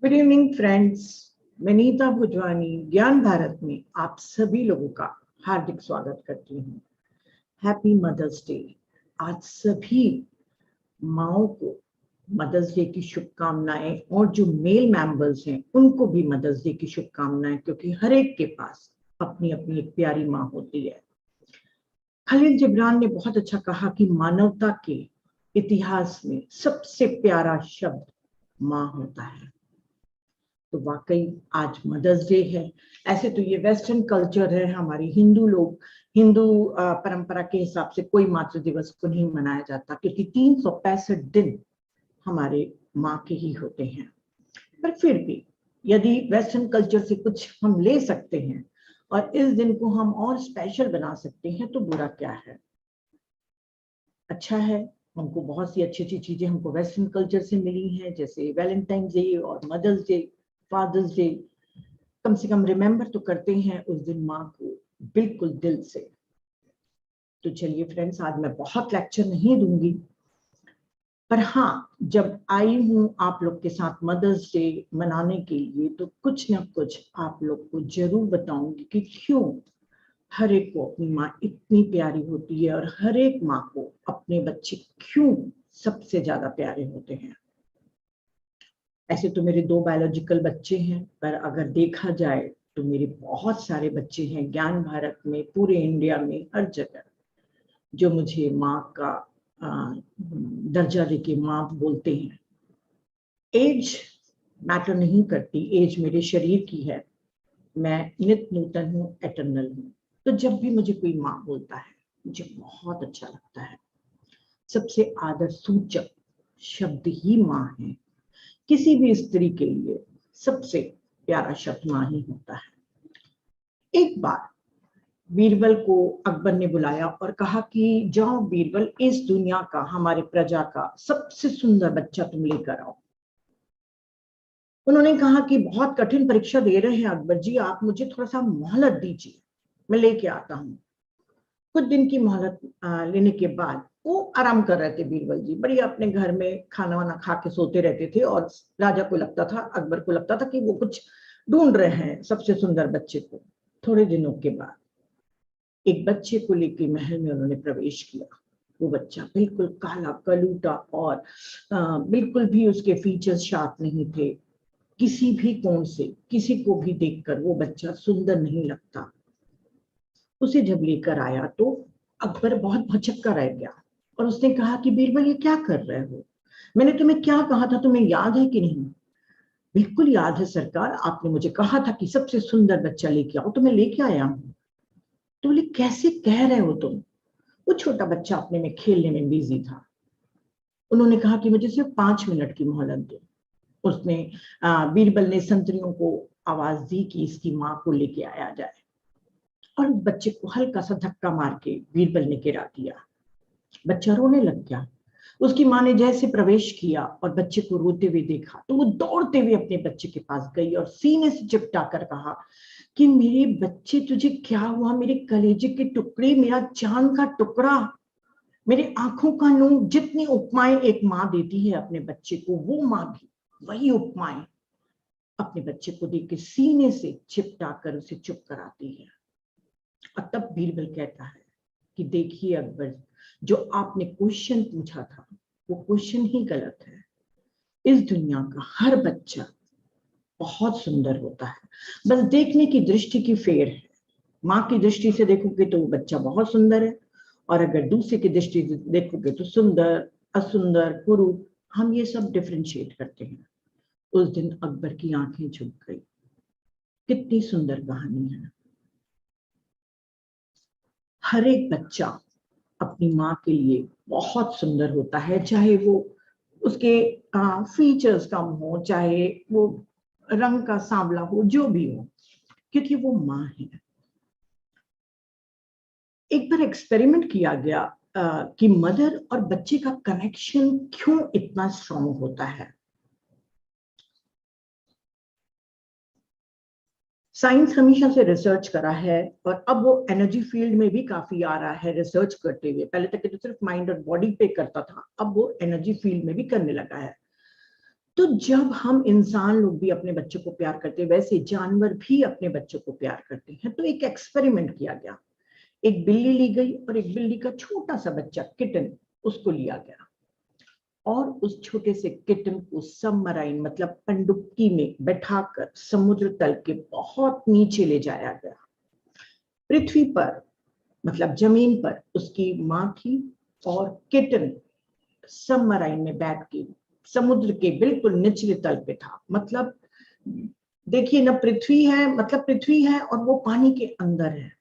Good evening friends, मैं नीता भुजवानी ज्ञान भारत में आप सभी लोगों का हार्दिक स्वागत करती हूँ। Happy mother's day. आज सभी माओं को मदर्स डे की शुभकामनाएं और जो मेल मेंबर्स हैं उनको भी मदर्स डे की शुभकामनाएं, क्योंकि हर एक के पास अपनी अपनी एक प्यारी माँ होती है। खलील जिब्रान ने बहुत अच्छा कहा कि मानवता के इतिहास में सबसे प्यारा शब्द माँ होता है। तो वाकई आज मदर्स डे है। ऐसे तो ये वेस्टर्न कल्चर है, हमारी हिंदू परंपरा के हिसाब से कोई मातृ दिवस को नहीं मनाया जाता, क्योंकि 365 दिन हमारे माँ के ही होते हैं। पर फिर भी यदि वेस्टर्न कल्चर से कुछ हम ले सकते हैं और इस दिन को हम और स्पेशल बना सकते हैं तो बुरा क्या है। अच्छा है, हमको बहुत सी अच्छी अच्छी चीजें हमको वेस्टर्न कल्चर से मिली हैं, जैसे वैलेंटाइन डे और मदर्स डे, फादर्स डे। कम से कम रिमेंबर तो करते हैं उस दिन माँ को बिल्कुल दिल से। तो चलिए फ्रेंड्स, आज मैं बहुत लेक्चर नहीं दूंगी, पर हाँ, जब आई हूँ आप लोग के साथ मदर्स डे मनाने के लिए तो कुछ ना कुछ आप लोग को जरूर बताऊंगी कि क्यों हर एक को अपनी माँ इतनी प्यारी होती है और हर एक माँ को अपने बच्चे क्यों सबसे ज्यादा प्यारे होते हैं। ऐसे तो मेरे 2 बायोलॉजिकल बच्चे हैं, पर अगर देखा जाए तो मेरे बहुत सारे बच्चे हैं ज्ञान भारत में, पूरे इंडिया में, हर जगह, जो मुझे माँ का दर्जा देके माँ बोलते हैं। एज मैटर नहीं करती, एज मेरे शरीर की है, मैं नित नूतन हूँ, एटर्नल हूँ। तो जब भी मुझे कोई माँ बोलता है मुझे बहुत अच्छा लगता है। सबसे आदर सूचक शब्द ही माँ है। किसी भी स्त्री के लिए सबसे प्यारा शब्द माँ ही होता है। एक बार बीरबल को अकबर ने बुलाया और कहा कि जाओ बीरबल, इस दुनिया का, हमारे प्रजा का सबसे सुंदर बच्चा तुम लेकर आओ। उन्होंने कहा कि बहुत कठिन परीक्षा दे रहे हैं अकबर जी, आप मुझे थोड़ा सा मोहलत दीजिए, मैं लेके आता हूँ। कुछ दिन की मोहलत लेने के बाद वो आराम कर रहे थे। बीरबल जी बढ़िया अपने घर में खाना वाना खा के सोते रहते थे और राजा को लगता था, अकबर को लगता था कि वो कुछ ढूंढ रहे हैं सबसे सुंदर बच्चे को। थोड़े दिनों के बाद एक बच्चे को लेकर महल में उन्होंने प्रवेश किया। वो बच्चा बिल्कुल काला कलूटा और बिल्कुल भी उसके फीचर्स शार्प नहीं थे। किसी भी कोण से किसी को भी देखकर वो बच्चा सुंदर नहीं लगता। उसे जब लेकर आया तो अकबर बहुत भचक्का रह गया और उसने कहा कि बीरबल ये क्या कर रहे हो, मैंने तुम्हें क्या कहा था, तुम्हें याद है कि नहीं। बिल्कुल याद है सरकार, आपने मुझे कहा था कि सबसे सुंदर बच्चा लेके आओ, तो मैं लेके आया हूँ। तो बोले कैसे कह रहे हो तुम। वो छोटा बच्चा अपने में खेलने में बिजी था। उन्होंने कहा कि मुझे सिर्फ 5 मिनट की मोहलत दो। उसने बीरबल ने संतरियों को आवाज दी कि इसकी माँ को लेके आया जाए और बच्चे को हल्का सा धक्का मार के बीरबल ने गिरा दिया। बच्चा रोने लग गया। उसकी माँ ने जैसे प्रवेश किया और बच्चे को रोते हुए देखा तो वो दौड़ते हुए अपने बच्चे के पास गई और सीने से चिपटा कर कहा कि मेरे बच्चे, तुझे क्या हुआ, मेरे कलेजे के टुकड़े, मेरा जान का टुकड़ा, मेरे आंखों का नूर। जितनी उपमाएं एक माँ देती है अपने बच्चे को, वो माँ भी वही उपमाएं अपने बच्चे को देकर सीने से चिपटा कर उसे चुप कराती है। और तब बीरबल कहता है कि देखिए अकबर, जो आपने क्वेश्चन पूछा था वो क्वेश्चन ही गलत है। इस दुनिया का हर बच्चा बहुत सुंदर होता है, बस देखने की दृष्टि की फेर है। माँ की दृष्टि से देखोगे तो वो बच्चा बहुत सुंदर है, और अगर दूसरे की दृष्टि से देखोगे तो सुंदर, असुंदर, कुरूप, हम ये सब डिफरेंशिएट करते हैं। उस दिन अकबर की आंखें झुक गई। कितनी सुंदर कहानी है। हर एक बच्चा अपनी माँ के लिए बहुत सुंदर होता है, चाहे वो उसके फीचर्स कम हो, चाहे वो रंग का सांवला हो, जो भी हो, क्योंकि वो माँ है। एक बार एक्सपेरिमेंट किया गया कि मदर और बच्चे का कनेक्शन क्यों इतना स्ट्रांग होता है। साइंस हमेशा से रिसर्च करा है और अब वो एनर्जी फील्ड में भी काफी आ रहा है रिसर्च करते हुए। पहले तक तो सिर्फ माइंड और बॉडी पे करता था, अब वो एनर्जी फील्ड में भी करने लगा है। तो जब हम इंसान लोग भी अपने बच्चों को प्यार करते हैं, वैसे जानवर भी अपने बच्चों को प्यार करते हैं। तो एक एक्सपेरिमेंट किया गया, एक बिल्ली ली गई और एक बिल्ली का छोटा सा बच्चा किटन उसको लिया गया, और उस छोटे से किटन को सबमराइन मतलब पनडुब्बी में बैठाकर समुद्र तल के बहुत नीचे ले जाया गया। पृथ्वी पर मतलब जमीन पर उसकी माँ थी और किटन सबमराइन में बैठ के समुद्र के बिल्कुल निचले तल पे था। मतलब देखिए ना, पृथ्वी है मतलब पृथ्वी है और वो पानी के अंदर है,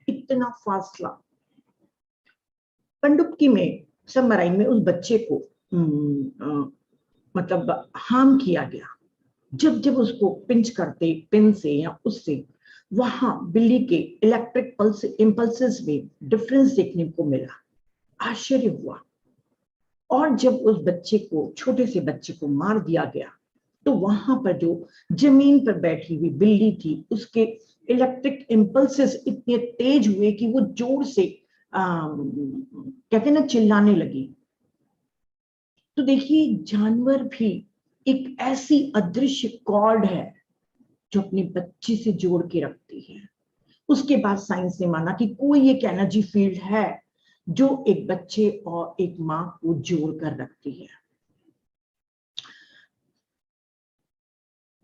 इतना फासला। पनडुब्बी में सबमराइन में उस बच्चे को मतलब हार्म किया गया। जब जब उसको पिंच करते पिन से या उससे, वहां बिल्ली के इलेक्ट्रिक पल्स इंपल्सेस में डिफरेंस देखने को मिला। आश्चर्य हुआ। और जब उस बच्चे को, छोटे से बच्चे को मार दिया गया, तो वहां पर जो जमीन पर बैठी हुई बिल्ली थी, उसके इलेक्ट्रिक इंपल्सेस इतने तेज हुए कि वो जोर से कहते ना चिल्लाने लगी। तो देखिए, जानवर भी एक ऐसी अदृश्य कॉर्ड है जो अपने बच्चे से जोड़ के रखती है। उसके बाद साइंस ने माना कि कोई एक एनर्जी फील्ड है जो एक बच्चे और एक मां को जोड़ कर रखती है।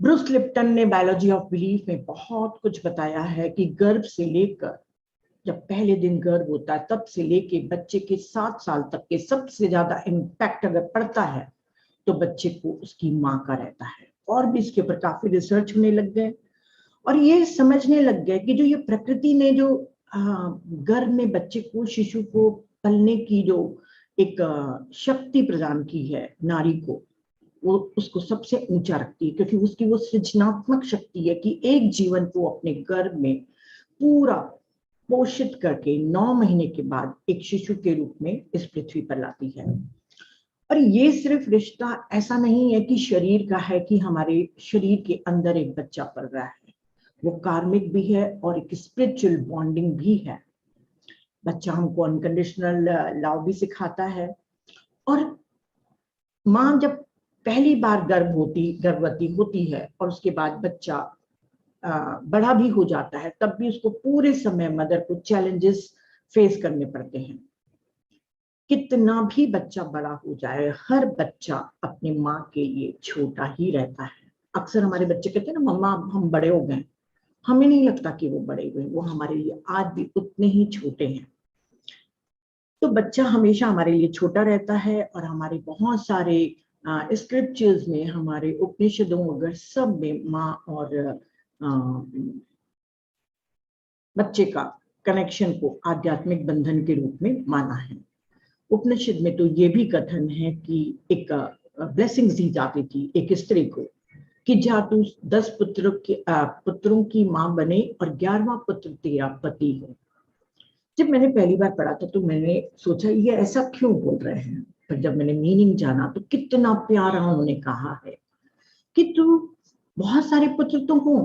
ब्रूस लिप्टन ने बायोलॉजी ऑफ बिलीफ में बहुत कुछ बताया है कि गर्भ से लेकर, जब पहले दिन गर्भ होता है तब से लेके बच्चे के 7 साल तक के सबसे ज्यादा इम्पैक्ट अगर पड़ता है तो बच्चे को उसकी माँ का रहता है। और भी इसके ऊपर काफी रिसर्च होने लग गए और ये समझने लग गए कि जो ये प्रकृति ने जो गर्भ में बच्चे को, शिशु को पलने की जो एक शक्ति प्रदान की है नारी को, वो उसको सबसे ऊंचा रखती है, क्योंकि उसकी वो सृजनात्मक शक्ति है कि एक जीवन को अपने गर्भ में पूरा पोषित करके 9 महीने के बाद एक शिशु के रूप में इस पृथ्वी पर लाती है। और ये सिर्फ रिश्ता ऐसा नहीं है कि शरीर का है कि हमारे शरीर के अंदर एक बच्चा पल रहा है, वो कार्मिक भी है और एक स्पिरिचुअल बॉन्डिंग भी है। बच्चा हमको अनकंडीशनल लव भी सिखाता है। और माँ जब पहली बार गर्भवती होती है और उसके बाद बच्चा बड़ा भी हो जाता है, तब भी उसको पूरे समय मदर को चैलेंजेस फेस करने पड़ते हैं। कितना भी बच्चा बड़ा हो जाए, हर बच्चा अपनी माँ के लिए छोटा ही रहता है। अक्सर हमारे बच्चे कहते हैं ना, मम्मा हम बड़े हो गए। हमें नहीं लगता कि वो बड़े हुए, वो हमारे लिए आज भी उतने ही छोटे हैं। तो बच्चा हमेशा हमारे लिए छोटा रहता है। और हमारे बहुत सारे स्क्रिप्चर्स में, हमारे उपनिषदों वगैरह सब में माँ और बच्चे का कनेक्शन को आध्यात्मिक बंधन के रूप में माना है। उपनिषद में तो ये भी कथन है कि एक ब्लेसिंग्स दी जाती थी एक स्त्री को कि जा तू 10 पुत्रों की माँ बने और 11वां पुत्र तेरा पति हो। जब मैंने पहली बार पढ़ा था तो मैंने सोचा ये ऐसा क्यों बोल रहे हैं, पर जब मैंने मीनिंग जाना तो कितना प्यारा उन्होंने कहा है कि तू बहुत सारे पुत्र तो हो,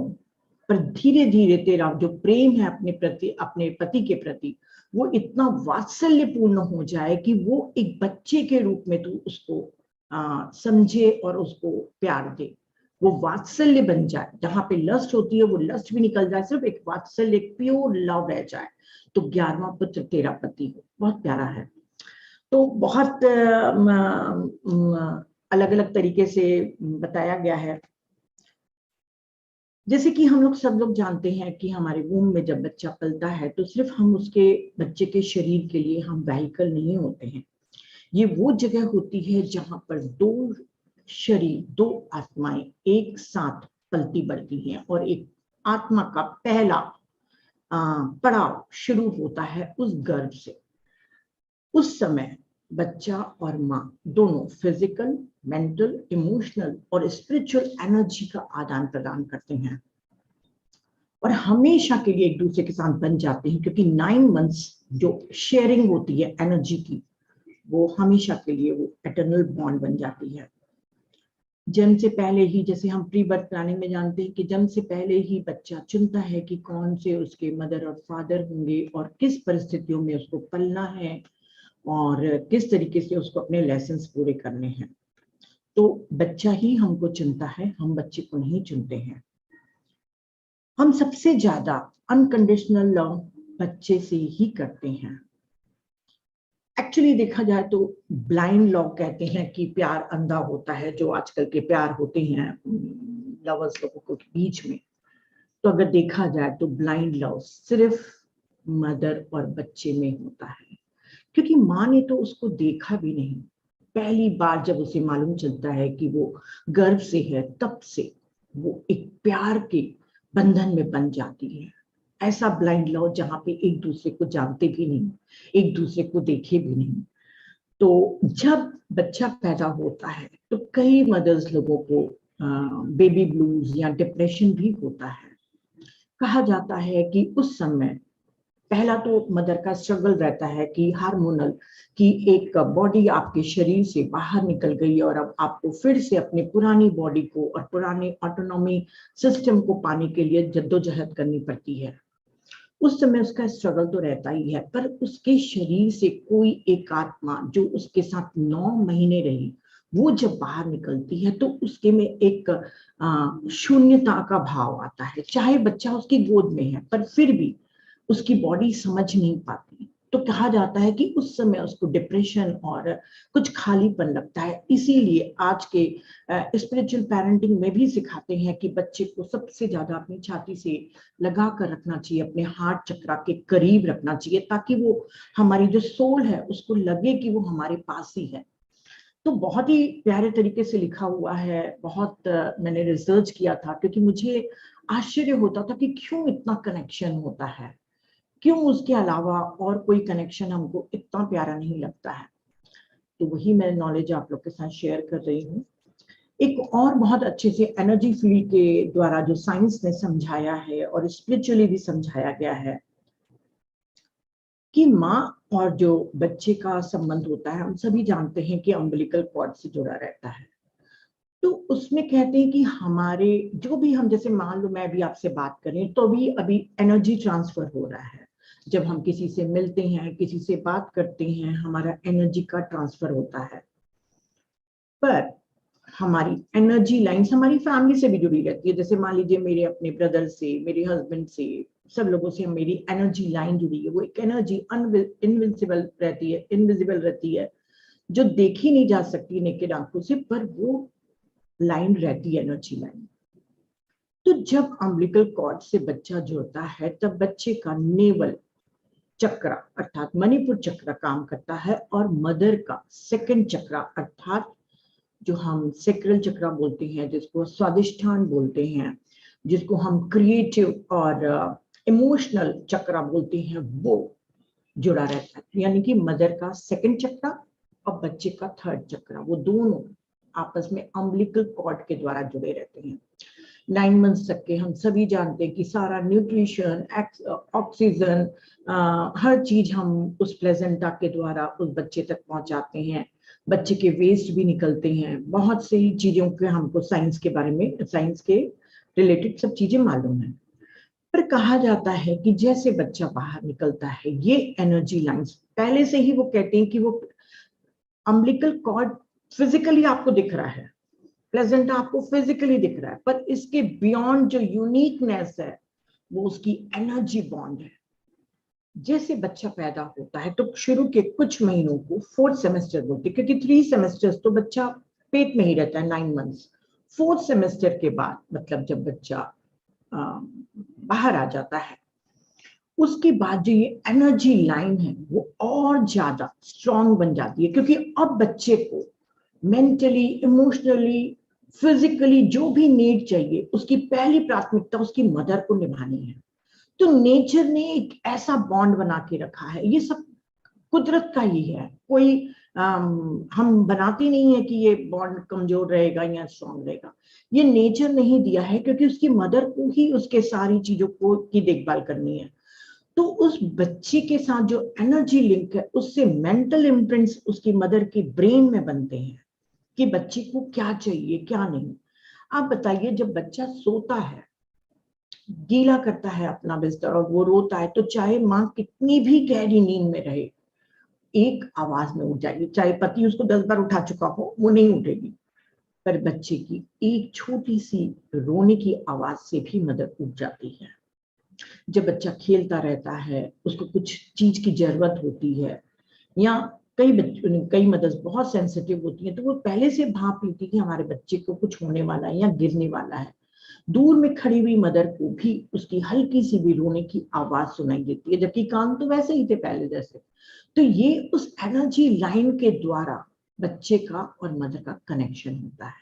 पर धीरे धीरे तेरा जो प्रेम है अपने प्रति, अपने पति के प्रति, वो इतना वात्सल्यपूर्ण हो जाए कि वो एक बच्चे के रूप में तू उसको समझे और उसको प्यार दे। वो वात्सल्य बन जाए, जहां पे लस्ट होती है वो लस्ट भी निकल जाए, सिर्फ एक वात्सल्य, एक प्योर लव रह जाए। तो 11वां पुत्र तेरा पति हो, बहुत प्यारा है। तो बहुत अलग अलग तरीके से बताया गया है। जैसे कि हम लोग सब लोग जानते हैं कि हमारे वूम में जब बच्चा पलता है तो सिर्फ हम उसके बच्चे के शरीर के लिए हम व्हीकल नहीं होते हैं। ये वो जगह होती है जहां पर 2 शरीर, 2 आत्माएं एक साथ पलती बढ़ती हैं और एक आत्मा का पहला पड़ाव शुरू होता है उस गर्भ से। उस समय बच्चा और माँ दोनों फिजिकल, मेंटल, इमोशनल और स्पिरिचुअल एनर्जी का आदान प्रदान करते हैं और हमेशा के लिए एक दूसरे के साथ बन जाते हैं, क्योंकि 9 मंथ्स जो शेयरिंग होती है एनर्जी की, वो हमेशा के लिए वो एटर्नल बॉन्ड बन जाती है। जन्म से पहले ही, जैसे हम प्री बर्थ प्लानिंग में जानते हैं कि जन्म से पहले ही बच्चा चुनता है कि कौन से उसके मदर और फादर होंगे और किस परिस्थितियों में उसको पलना है और किस तरीके से उसको अपने लेसन्स पूरे करने हैं। तो बच्चा ही हमको चुनता है, हम बच्चे को नहीं चुनते हैं। हम सबसे ज्यादा अनकंडीशनल लव बच्चे से ही करते हैं। एक्चुअली देखा जाए तो ब्लाइंड लव कहते हैं कि प्यार अंधा होता है, जो आजकल के प्यार होते हैं लवर्स लोगों के बीच में। तो अगर देखा जाए तो ब्लाइंड लव सिर्फ मदर और बच्चे में होता है, क्योंकि माँ ने तो उसको देखा भी नहीं। पहली बार जब उसे मालूम चलता है कि वो गर्भ से है, तब से वो एक प्यार के बंधन में बन जाती है। ऐसा ब्लाइंड लव जहाँ पे एक दूसरे को जानते भी नहीं, एक दूसरे को देखे भी नहीं। तो जब बच्चा पैदा होता है तो कई मदर्स लोगों को बेबी ब्लूज या डिप्रेशन भी होता है। कहा जाता है कि उस समय पहला तो मदर का स्ट्रगल रहता है कि हार्मोनल की एक बॉडी आपके शरीर से बाहर निकल गई और अब आपको फिर से अपनी पुरानी बॉडी को और पुराने ऑटोनॉमी सिस्टम को पाने के लिए जद्दोजहद करनी पड़ती है। उस समय उसका स्ट्रगल तो रहता ही है, पर उसके शरीर से कोई एक आत्मा जो उसके साथ 9 महीने रही, वो जब बाहर निकलती है तो उसके में एक शून्यता का भाव आता है। चाहे बच्चा उसकी गोद में है, पर फिर भी उसकी बॉडी समझ नहीं पाती। तो कहा जाता है कि उस समय उसको डिप्रेशन और कुछ खालीपन लगता है। इसीलिए आज के स्पिरिचुअल पेरेंटिंग में भी सिखाते हैं कि बच्चे को सबसे ज्यादा अपनी छाती से लगा कर रखना चाहिए, अपने हार्ट चक्रा के करीब रखना चाहिए, ताकि वो हमारी जो सोल है उसको लगे कि वो हमारे पास ही है। तो बहुत ही प्यारे तरीके से लिखा हुआ है। बहुत मैंने रिसर्च किया था, क्योंकि मुझे आश्चर्य होता था कि क्यों इतना कनेक्शन होता है, क्यों उसके अलावा और कोई कनेक्शन हमको इतना प्यारा नहीं लगता है। तो वही मैं नॉलेज आप लोग के साथ शेयर कर रही हूँ। एक और बहुत अच्छे से एनर्जी फील्ड के द्वारा जो साइंस ने समझाया है और स्पिरिचुअली भी समझाया गया है कि माँ और जो बच्चे का संबंध होता है, हम सभी जानते हैं कि अम्बिलिकल कॉर्ड से जुड़ा रहता है। तो उसमें कहते हैं कि हमारे जो भी हम, जैसे मान लो मैं भी आपसे बात करें तो भी अभी एनर्जी ट्रांसफर हो रहा है। जब हम किसी से मिलते हैं, किसी से बात करते हैं, हमारा एनर्जी का ट्रांसफर होता है। पर हमारी एनर्जी लाइंस हमारी फैमिली से भी जुड़ी रहती है। जैसे मान लीजिए मेरे अपने ब्रदर से, मेरे हस्बैंड से, सब लोगों से मेरी एनर्जी लाइन जुड़ी है। वो एक एनर्जी इनविजिबल रहती है, इनविजिबल रहती है, जो देखी नहीं जा सकती नेकेड आंखों से, पर वो लाइन रहती है, एनर्जी लाइन। तो जब अम्बिलिकल कॉर्ड से बच्चा जुड़ता है, तब बच्चे का नेवल चक्र अर्थात मणिपुर चक्र काम करता है, और मदर का सेकंड चक्र अर्थात जो हम सेक्रल चक्र बोलते हैं, जिसको स्वादिष्ठान बोलते हैं, जिसको हम क्रिएटिव और इमोशनल चक्र बोलते हैं, वो जुड़ा रहता है। यानी कि मदर का सेकंड चक्र और बच्चे का थर्ड चक्र, वो दोनों आपस में अम्बिलिकल कॉर्ड के द्वारा जुड़े रहते हैं। 9 मंथ्स तक के हम सभी जानते हैं कि सारा न्यूट्रिशन, ऑक्सीजन, हर चीज हम उस प्लेजेंटा के द्वारा उस बच्चे तक पहुंचाते हैं। बच्चे के वेस्ट भी निकलते हैं, बहुत सी चीजों के हमको साइंस के बारे में, साइंस के रिलेटेड सब चीजें मालूम है। पर कहा जाता है कि जैसे बच्चा बाहर निकलता है, ये एनर्जी लाइंस पहले से ही, वो कहते हैं कि वो अम्बिलिकल कॉर्ड फिजिकली आपको दिख रहा है, प्लेजेंटा आपको फिजिकली दिख रहा है, पर इसके बियॉन्ड जो यूनिकनेस है वो उसकी एनर्जी बॉन्ड है। जैसे बच्चा पैदा होता है तो शुरू के कुछ महीनों को 4th सेमेस्टर बोलते हैं, क्योंकि 3 सेमेस्टर्स तो बच्चा पेट में ही रहता है, 9 मंथ्स। 4th सेमेस्टर के बाद, मतलब जब बच्चा बाहर आ जाता है, उसके बाद जो ये एनर्जी लाइन है वो और ज्यादा स्ट्रांग बन जाती है, क्योंकि अब बच्चे को मेंटली, इमोशनली, फिजिकली जो भी नीड चाहिए, उसकी पहली प्राथमिकता उसकी मदर को निभानी है। तो नेचर ने एक ऐसा बॉन्ड बना के रखा है, ये सब कुदरत का ही है। कोई हम बनाते नहीं है कि ये बॉन्ड कमजोर रहेगा या स्ट्रांग रहेगा। ये नेचर नहीं दिया है, क्योंकि उसकी मदर को ही उसके सारी चीजों को की देखभाल करनी है। तो उस बच्चे के साथ जो एनर्जी लिंक है, उससे मेंटल इम्प्रिंट्स उसकी मदर के ब्रेन में बनते हैं कि बच्चे को क्या चाहिए, क्या नहीं। आप बताइए, जब बच्चा सोता है, गीला करता है अपना बिस्तर और वो रोता है, तो चाहे माँ कितनी भी गहरी नींद में रहे, एक आवाज में उठ जाएगी। चाहे पति उसको 10 बार उठा चुका हो, वो नहीं उठेगी। पर बच्चे की एक छोटी सी रोने की आवाज से भी मदर उठ जाती है। जब बच्चा खेलता रहता है, उसको कुछ चीज की जरूरत होती है, या कई मदर्स बहुत सेंसिटिव होती हैं, तो वो पहले से भाप लेती कि हमारे बच्चे को कुछ होने वाला है या गिरने वाला है। दूर में खड़ी हुई मदर को भी उसकी हल्की सी भी रोने की आवाज सुनाई देती है, जबकि कान तो वैसे ही थे पहले जैसे। तो ये उस एनर्जी लाइन के द्वारा बच्चे का और मदर का कनेक्शन होता है।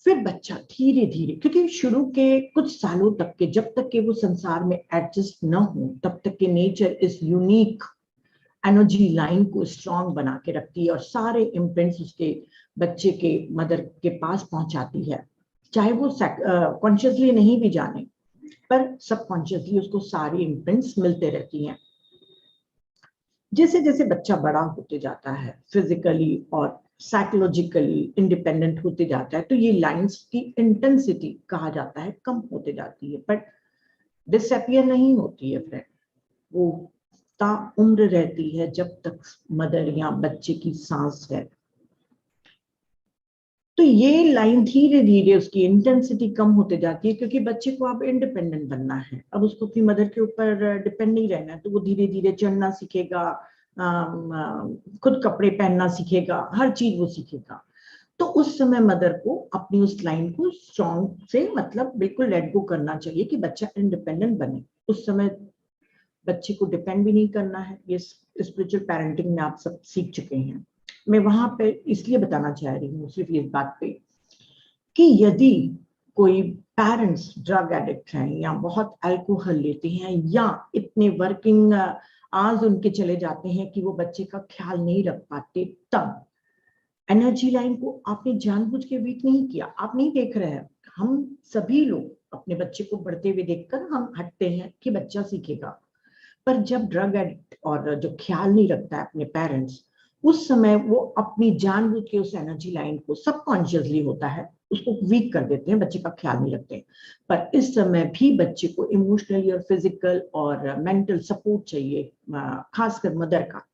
फिर बच्चा धीरे धीरे, क्योंकि शुरू के कुछ सालों तक के, जब तक के वो संसार में एडजस्ट न हो, तब तक के नेचर इस यूनिक एनर्जी लाइन को स्ट्रांग बना के रखती है और सारे इम्प्रिंट्स उसके बच्चे के मदर के पास पहुंचाती है, चाहे वो कॉन्शियसली नहीं भी जाने, पर सबकॉन्शियसली उसको सारी इम्प्रिंट्स मिलते रहती हैं। जैसे जैसे बच्चा बड़ा होते जाता है, फिजिकली और साइकोलॉजिकली इंडिपेंडेंट होते जाता है, तो ये लाइंस की इंटेंसिटी कहा जाता है कम होते जाती है, बट डिसअपियर नहीं होती है फ्रेंड। वो ता उम्र रहती है जब तक मदर या बच्चे की सांस है। तो ये लाइन धीरे धीरे उसकी इंटेंसिटी कम होते जाती है, क्योंकि बच्चे को अब इंडिपेंडेंट बनना है, अब उसको अपनी मदर के ऊपर डिपेंड नहीं रहना है। तो वो धीरे धीरे चढ़ना सीखेगा, खुद कपड़े पहनना सीखेगा, हर चीज वो सीखेगा। तो उस समय मदर को अपनी उस लाइन को स्ट्रॉन्ग से, मतलब बिल्कुल लेट गो करना चाहिए कि बच्चा इंडिपेंडेंट बने। उस समय बच्चे को डिपेंड भी नहीं करना है। ये स्पिरिचुअल पेरेंटिंग में आप सब सीख चुके हैं। मैं वहां पे इसलिए बताना चाह रही हूँ सिर्फ इस बात पे कि यदि कोई पेरेंट्स ड्रग एडिक्ट हैं या बहुत अल्कोहल लेते हैं या इतने वर्किंग आवर्स उनके चले जाते हैं कि वो बच्चे का ख्याल नहीं रख पाते, तब एनर्जी लाइन को आपने जानबूझ के वीक नहीं किया। आप नहीं देख रहे हैं, हम सभी लोग अपने बच्चे को बढ़ते हुए देखकर हम हटते हैं कि बच्चा सीखेगा। पर जब ड्रग एडिक्ट और जो ख्याल नहीं रखता है अपने पेरेंट्स, उस समय वो अपनी जानबूझ के उस एनर्जी लाइन को, सबकॉन्शियसली होता है, उसको वीक कर देते हैं, बच्चे का ख्याल नहीं रखते। पर इस समय भी बच्चे को इमोशनली और फिजिकल और मेंटल सपोर्ट चाहिए, खासकर मदर का।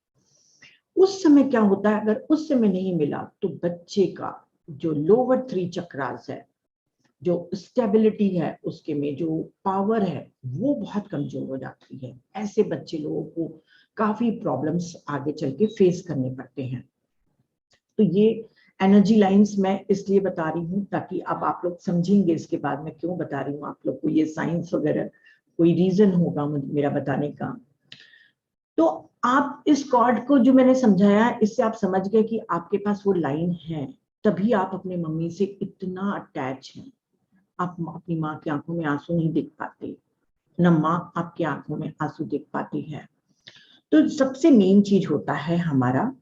उस समय क्या होता है, अगर उस समय नहीं मिला तो बच्चे का जो लोअर 3 चक्रास है, जो स्टेबिलिटी है उसके में, जो पावर है, वो बहुत कमजोर हो जाती है। ऐसे बच्चे लोगों को काफी प्रॉब्लम्स आगे चल के फेस करने पड़ते हैं। तो ये एनर्जी लाइंस मैं इसलिए बता रही हूँ ताकि अब आप लोग समझेंगे इसके बाद मैं क्यों बता रही हूँ आप लोग को। ये साइंस वगैरह कोई रीजन होगा मेरा बताने का। तो आप इस कॉर्ड को जो मैंने समझाया, इससे आप समझ गए कि आपके पास वो लाइन है, तभी आप अपने मम्मी से इतना अटैच हैं। आप अपनी माँ की आंखों में आंसू नहीं देख पाते, न माँ आपकी आंखों में आंसू देख पाती है। तो सबसे मेन चीज होता है हमारा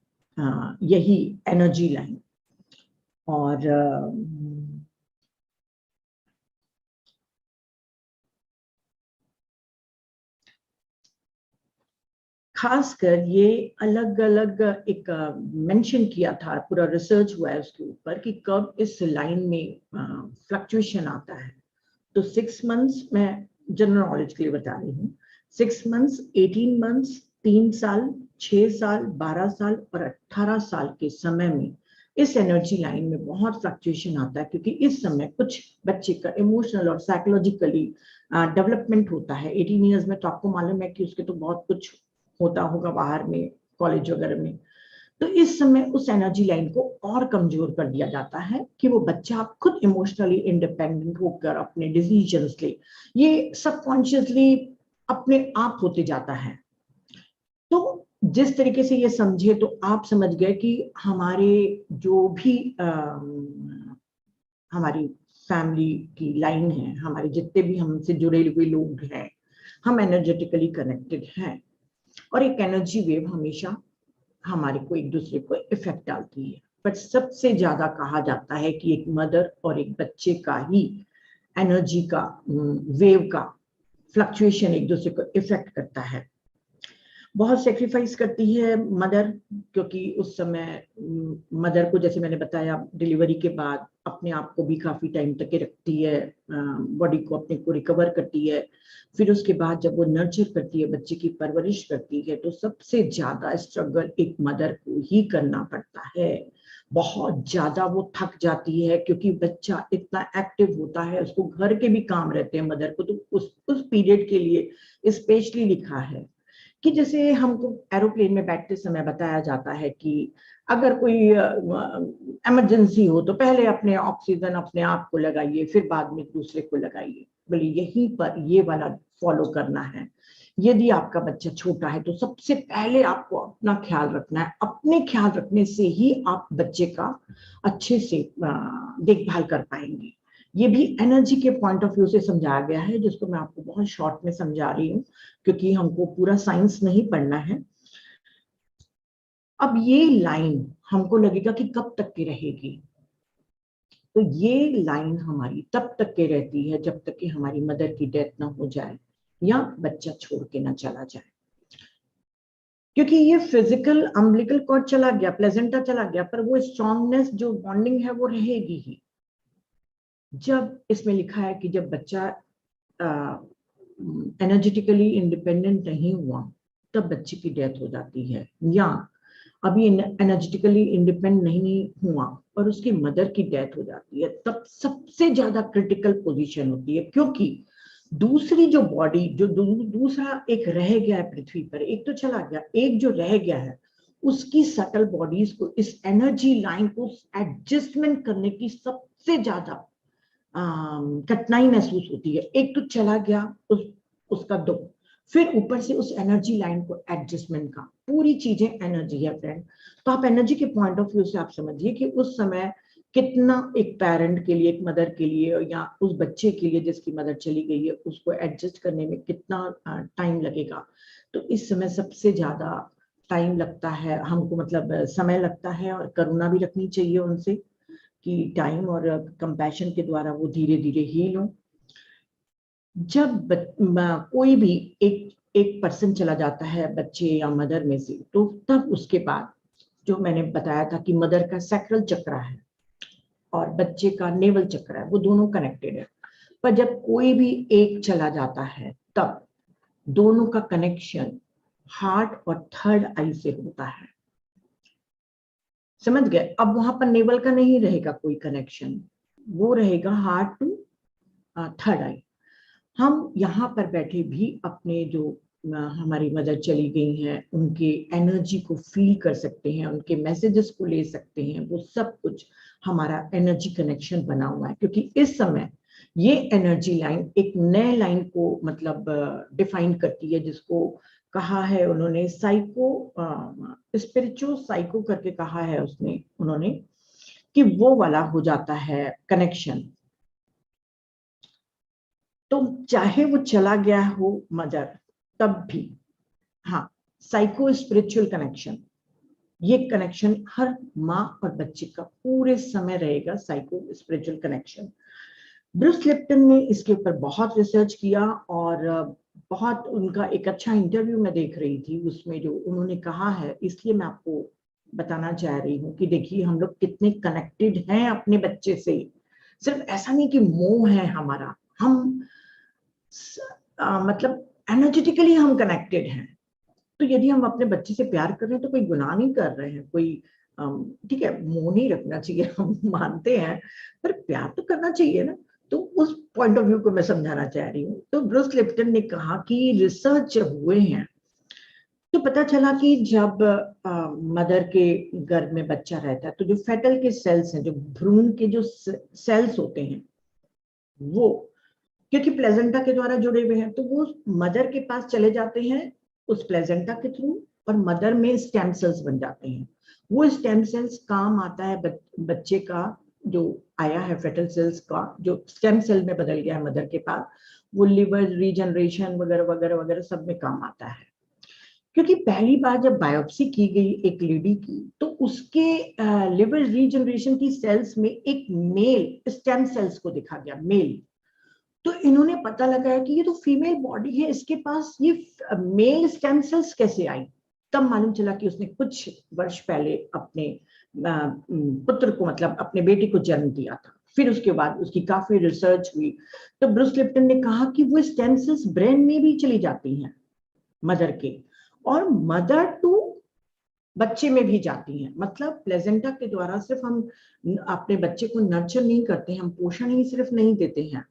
यही एनर्जी लाइन। और खासकर ये अलग अलग एक मेंशन किया था, पूरा रिसर्च हुआ है उसके ऊपर कि कब इस लाइन में फ्लक्चुएशन आता है। तो 6 मंथ्स, मैं जनरल नॉलेज के लिए बता रही हूँ, 6 मंथ्स, 18 मंथ्स, 3 साल, 6 साल, 12 साल और 18 साल के समय में इस एनर्जी लाइन में बहुत फ्लक्चुएशन आता है, क्योंकि इस समय कुछ बच्चे का इमोशनल और साइकोलॉजिकली डेवलपमेंट होता है। 18 ईयर्स में तो आपको मालूम है कि उसके तो बहुत कुछ होता होगा बाहर में, कॉलेज वगैरह में। तो इस समय उस एनर्जी लाइन को और कमजोर कर दिया जाता है कि वो बच्चा खुद इमोशनली इंडिपेंडेंट होकर अपने डिसीजंस ले, ये सबकॉन्शियसली अपने आप होते जाता है। तो जिस तरीके से ये समझे, तो आप समझ गए कि हमारे जो भी हमारी फैमिली की लाइन है, हमारे जितने भी हमसे जुड़े हुए लोग हैं, हम एनर्जेटिकली कनेक्टेड हैं, और एक एनर्जी वेव हमेशा हमारे को एक दूसरे को इफेक्ट डालती है। बट सबसे ज्यादा कहा जाता है कि एक मदर और एक बच्चे का ही एनर्जी का वेव का फ्लक्चुएशन एक दूसरे को इफेक्ट करता है। बहुत सेक्रीफाइस करती है मदर, क्योंकि उस समय मदर को, जैसे मैंने बताया, डिलीवरी के बाद अपने आप को भी काफी टाइम तक रखती है, बॉडी को अपने को रिकवर करती है। फिर उसके बाद जब वो नर्चर करती है, बच्चे की परवरिश करती है, तो सबसे ज्यादा स्ट्रगल एक मदर को ही करना पड़ता है। बहुत ज्यादा वो थक जाती है, क्योंकि बच्चा इतना एक्टिव होता है, उसको घर के भी काम रहते हैं मदर को, तो उस पीरियड के लिए स्पेशली लिखा है कि जैसे हमको एरोप्लेन में बैठते समय बताया जाता है कि अगर कोई इमरजेंसी हो तो पहले अपने ऑक्सीजन अपने आप को लगाइए, फिर बाद में दूसरे को लगाइए। बोले यहीं पर ये वाला फॉलो करना है। यदि आपका बच्चा छोटा है तो सबसे पहले आपको अपना ख्याल रखना है। अपने ख्याल रखने से ही आप बच्चे का अच्छे से देखभाल कर पाएंगे। ये भी एनर्जी के पॉइंट ऑफ व्यू से समझाया गया है, जिसको मैं आपको बहुत शॉर्ट में समझा रही हूँ, क्योंकि हमको पूरा साइंस नहीं पढ़ना है। अब ये लाइन हमको लगेगा कि कब तक की रहेगी, तो ये लाइन हमारी तब तक के रहती है जब तक कि हमारी मदर की डेथ ना हो जाए या बच्चा छोड़ के ना चला जाए। क्योंकि ये फिजिकल अम्बिलिकल कॉर्ड चला गया, प्लेजेंटा चला गया, पर वो स्ट्रॉन्गनेस जो बॉन्डिंग है वो रहेगी ही। जब इसमें लिखा है कि जब बच्चा एनर्जेटिकली इंडिपेंडेंट नहीं हुआ तब बच्चे की डेथ हो जाती है, या अभी एनर्जेटिकली इंडिपेंडेंट नहीं हुआ और उसकी मदर की डेथ हो जाती है, तब सबसे ज्यादा क्रिटिकल पोजीशन होती है। क्योंकि दूसरी जो बॉडी जो दूसरा एक रह गया है पृथ्वी पर, एक तो चला गया, एक जो रह गया है उसकी सटल बॉडीज को इस एनर्जी लाइन को एडजस्टमेंट करने की सबसे ज्यादा कठिनाई महसूस होती है। एक तो चला गया उसका दुख, फिर ऊपर से उस एनर्जी लाइन को एडजस्टमेंट का, पूरी चीजें एनर्जी है फ्रेंड। तो आप एनर्जी के पॉइंट ऑफ व्यू से आप समझिए कि उस समय कितना एक पेरेंट के लिए, एक मदर के लिए, या उस बच्चे के लिए जिसकी मदर चली गई है, उसको एडजस्ट करने में कितना टाइम लगेगा। तो इस समय सबसे ज्यादा टाइम लगता है हमको, मतलब समय लगता है, और करुणा भी रखनी चाहिए उनसे कि टाइम और कंपैशन के द्वारा वो धीरे धीरे हील हो। जब कोई भी एक पर्सन चला जाता है बच्चे या मदर में से, तो तब उसके बाद जो मैंने बताया था कि मदर का सैक्रल चक्र है और बच्चे का नेवल चक्र है, वो दोनों कनेक्टेड है। पर जब कोई भी एक चला जाता है तब दोनों का कनेक्शन हार्ट और थर्ड आई से होता है। समझ गए? अब वहां पर नेवल का नहीं रहेगा कोई कनेक्शन, वो रहेगा हार्ट टू थर्ड आई। हम यहाँ पर बैठे भी अपने जो हमारी मदर चली गई हैं उनके एनर्जी को फील कर सकते हैं, उनके मैसेजेस को ले सकते हैं। वो सब कुछ हमारा एनर्जी कनेक्शन बना हुआ है, क्योंकि इस समय ये एनर्जी लाइन एक नए लाइन को मतलब डिफाइन करती है, जिसको कहा है उन्होंने साइको स्पिरिचुअल साइको करके कहा है उसने उन्होंने, कि वो वाला हो जाता है कनेक्शन। तो चाहे वो चला गया हो मदर तब भी, हाँ, साइको स्पिरिचुअल कनेक्शन, ये कनेक्शन हर माँ और बच्चे का पूरे समय रहेगा, psycho spiritual connection. Bruce Lipton ने इसके ऊपर बहुत रिसर्च किया, और बहुत उनका एक अच्छा इंटरव्यू मैं देख रही थी, उसमें जो उन्होंने कहा है, इसलिए मैं आपको बताना चाह रही हूँ कि देखिए हम लोग कितने कनेक्टेड हैं अपने बच्चे से। सिर्फ ऐसा नहीं कि मोह है हमारा, हम मतलब एनर्जेटिकली हम कनेक्टेड हैं। तो यदि हम अपने बच्चे से प्यार कर रहे हैं तो कोई गुनाह नहीं कर रहे हैं, कोई ठीक है मोह नहीं रखना चाहिए, हम मानते हैं, पर प्यार तो करना चाहिए ना। तो उस पॉइंट ऑफ व्यू को मैं समझाना चाह रही हूँ। तो ब्रूस लिप्टन ने कहा कि रिसर्च हुए हैं तो पता चला कि जब मदर के गर्भ में बच्चा रहता है तो जो फेटल के सेल्स हैं, जो भ्रूण के जो सेल्स होते हैं, वो क्योंकि प्लेजेंटा के द्वारा जुड़े हुए हैं तो वो मदर के पास चले जाते हैं उस प्लेजेंटा के थ्रू, और मदर में स्टेम सेल्स बन जाते हैं। वो स्टेम सेल्स काम आता है बच्चे का जो आया है फेटल सेल्स का, जो स्टेम सेल में बदल गया है मदर के पास, वो लिवर रीजनरेशन वगैरह वगैरह वगैरह सब में काम आता है। क्योंकि पहली बार जब बायोप्सी की गई एक लेडी की, तो उसके लिवर रीजनरेशन की सेल्स में एक मेल स्टेम सेल्स को देखा गया, मेल। तो इन्होंने पता लगाया कि ये तो फीमेल बॉडी है, इसके पास ये मेल स्टेम सेल्स कैसे आई। तब मालूम चला कि उसने कुछ वर्ष पहले अपने पुत्र को, मतलब अपने बेटे को जन्म दिया था। फिर उसके बाद उसकी काफी रिसर्च हुई, तो ब्रूस लिप्टन ने कहा कि वो स्टेम सेल्स ब्रेन में भी चली जाती हैं मदर के, और मदर टू बच्चे में भी जाती हैं। मतलब प्लेजेंटा के द्वारा सिर्फ हम अपने बच्चे को नर्चर नहीं करते, हम पोषण ही सिर्फ नहीं देते हैं,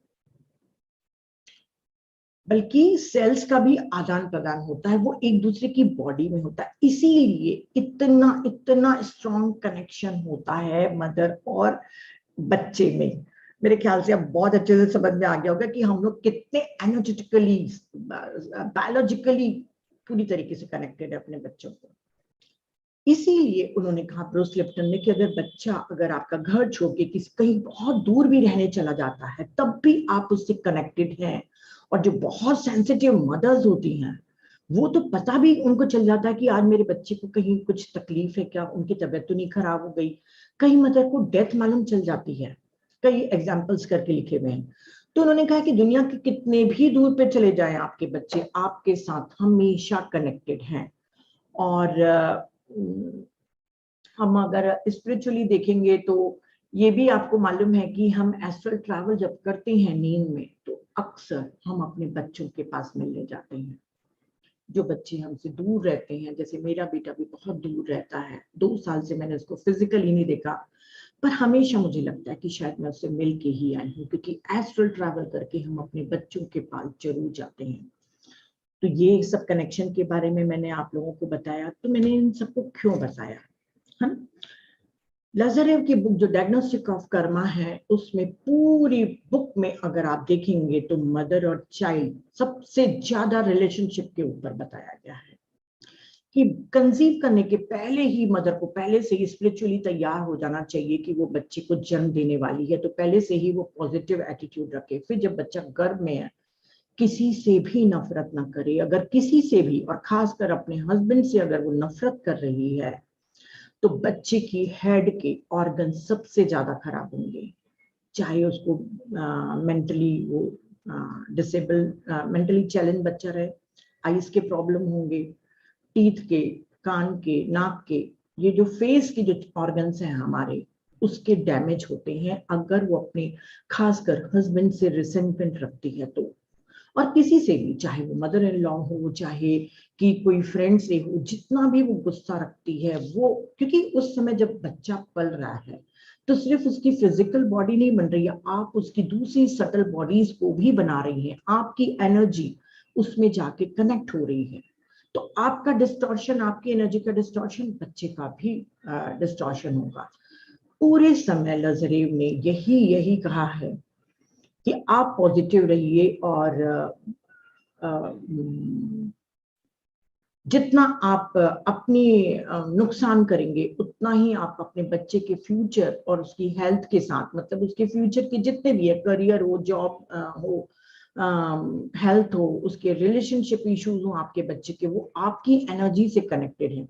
बल्कि सेल्स का भी आदान प्रदान होता है, वो एक दूसरे की बॉडी में होता है। इसीलिए इतना इतना स्ट्रॉन्ग कनेक्शन होता है मदर और बच्चे में। मेरे ख्याल से अब बहुत अच्छे से समझ में आ गया होगा कि हम लोग कितने एनर्जेटिकली, बायोलॉजिकली पूरी तरीके से कनेक्टेड है अपने बच्चों को। इसीलिए उन्होंने कहा, ब्रूस लिप्टन ने, कि अगर आपका घर छोड़ के किसी कहीं बहुत दूर भी रहने चला जाता है, तब भी आप उससे कनेक्टेड हैं। और जो बहुत सेंसिटिव मदर्स होती हैं, वो तो पता भी उनको चल जाता है कि आज मेरे बच्चे को कहीं कुछ तकलीफ है क्या, उनकी तबीयत तो नहीं खराब हो गई। कई मदर को डेथ मालूम चल जाती है, कई एग्जाम्पल्स करके लिखे हुए हैं। तो उन्होंने कहा कि दुनिया के कितने भी दूर पे चले जाएं आपके बच्चे, आपके साथ हमेशा कनेक्टेड हैं। और हम अगर स्पिरिचुअली देखेंगे तो ये भी आपको मालूम है कि हम एस्ट्रल ट्रैवल जब करते हैं नींद में, तो अक्सर हम अपने बच्चों के पास मिलने जाते हैं। जो बच्चे हमसे दूर रहते हैं, जैसे मेरा बेटा भी बहुत दूर रहता है, 2 साल से मैंने उसको फिजिकली नहीं देखा, पर हमेशा मुझे लगता है कि शायद मैं उससे मिल के ही आई हूँ, क्योंकि एस्ट्रल ट्रैवल करके हम अपने बच्चों के पास जरूर जाते हैं। तो ये सब कनेक्शन के बारे में मैंने आप लोगों को बताया। तो मैंने इन सबको क्यों बताया, है ना? लाज़ारेव की बुक जो डायग्नोस्टिक ऑफ कर्मा है, उसमें पूरी बुक में अगर आप देखेंगे तो मदर और चाइल्ड सबसे ज्यादा रिलेशनशिप के ऊपर बताया गया है कि कंसीव करने के पहले ही मदर को पहले से ही स्पिरिचुअली तैयार हो जाना चाहिए कि वो बच्चे को जन्म देने वाली है। तो पहले से ही वो पॉजिटिव एटीट्यूड रखे। फिर जब बच्चा गर्भ में है, किसी से भी नफरत ना करे। अगर किसी से भी, और खासकर अपने हस्बैंड से अगर वो नफरत कर रही है, तो बच्चे की हेड के ऑर्गन सबसे ज्यादा खराब होंगे। चाहे उसको मेंटली वो डिसेबल, मेंटली चैलेंज बच्चा रहे, आईज के प्रॉब्लम होंगे, टीथ के, कान के, नाक के, ये जो फेस के जो ऑर्गन्स हैं हमारे, उसके डैमेज होते हैं अगर वो अपने खासकर हस्बैंड से रिसेंटमेंट रखती है तो। और किसी से भी, चाहे वो मदर इन लॉ हो, चाहे कि कोई फ्रेंड से हो, जितना भी वो गुस्सा रखती है वो, क्योंकि उस समय जब बच्चा पल रहा है तो सिर्फ उसकी फिजिकल बॉडी नहीं बन रही है, आप उसकी दूसरी सटल बॉडीज को भी बना रही हैं। आपकी एनर्जी उसमें जाके कनेक्ट हो रही है। तो आपका डिस्टॉर्शन, आपकी एनर्जी का डिस्टॉर्शन, बच्चे का भी डिस्टॉर्शन होगा। पूरे समय लाज़ारेव ने यही यही कहा है कि आप पॉजिटिव रहिए, और जितना आप अपनी नुकसान करेंगे, उतना ही आप अपने बच्चे के फ्यूचर और उसकी हेल्थ के साथ, मतलब उसके फ्यूचर के जितने भी है, करियर हो, जॉब हो, हेल्थ हो, उसके रिलेशनशिप इश्यूज हो आपके बच्चे के, वो आपकी एनर्जी से कनेक्टेड है।